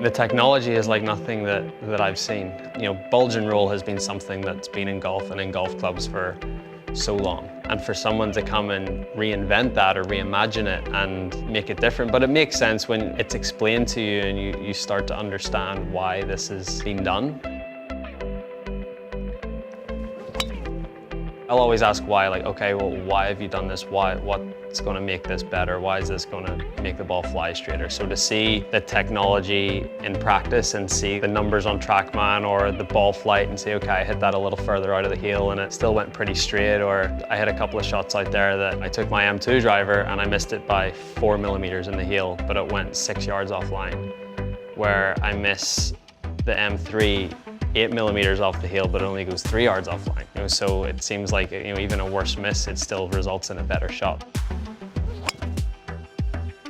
The technology is like nothing that I've seen. You know, bulge and roll has been something that's been in golf and in golf clubs for so long. And for someone to come and reinvent that or reimagine it and make it different, but it makes sense when it's explained to you and you start to understand why this is being done. I'll always ask why, like, okay, well, why have you done this? What's going to make this better? Why is this going to make the ball fly straighter? So to see the technology in practice and see the numbers on TrackMan or the ball flight and say, okay, I hit that a little further out of the heel and it still went pretty straight, or I had a couple of shots out there that I took my M2 driver and I missed it by 4 millimeters in the heel, but it went 6 yards offline, where I miss the M3 8 millimeters off the heel, but it only goes 3 yards offline. You know, so it seems like, you know, even a worse miss, it still results in a better shot.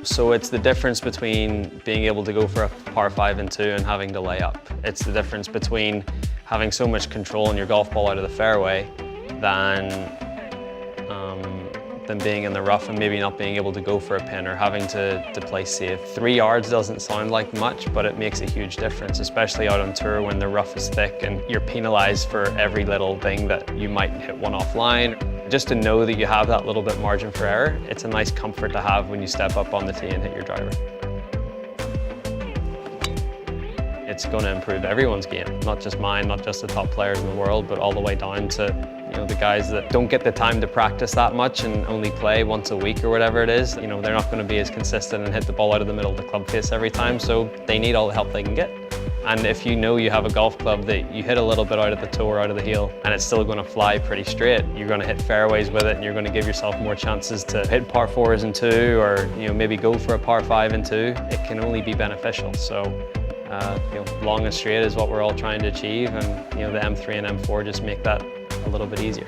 So it's the difference between being able to go for a par 5 and 2 and having to lay up. It's the difference between having so much control in your golf ball out of the fairway than being in the rough and maybe not being able to go for a pin or having to play safe. 3 yards doesn't sound like much, but it makes a huge difference, especially out on tour when the rough is thick and you're penalized for every little thing that you might hit one offline. Just to know that you have that little bit margin for error, it's a nice comfort to have when you step up on the tee and hit your driver. It's going to improve everyone's game, not just mine, not just the top players in the world, but all the way down to, you know, the guys that don't get the time to practice that much and only play once a week or whatever it is. You know, they're not going to be as consistent and hit the ball out of the middle of the club face every time, so they need all the help they can get. And if you know you have a golf club that you hit a little bit out of the toe or out of the heel and it's still going to fly pretty straight, you're going to hit fairways with it and you're going to give yourself more chances to hit par 4s and 2, or, you know, maybe go for a par 5 and 2. It can only be beneficial. So you know, long and straight is what we're all trying to achieve, and, you know, the M3 and M4 just make that a little bit easier.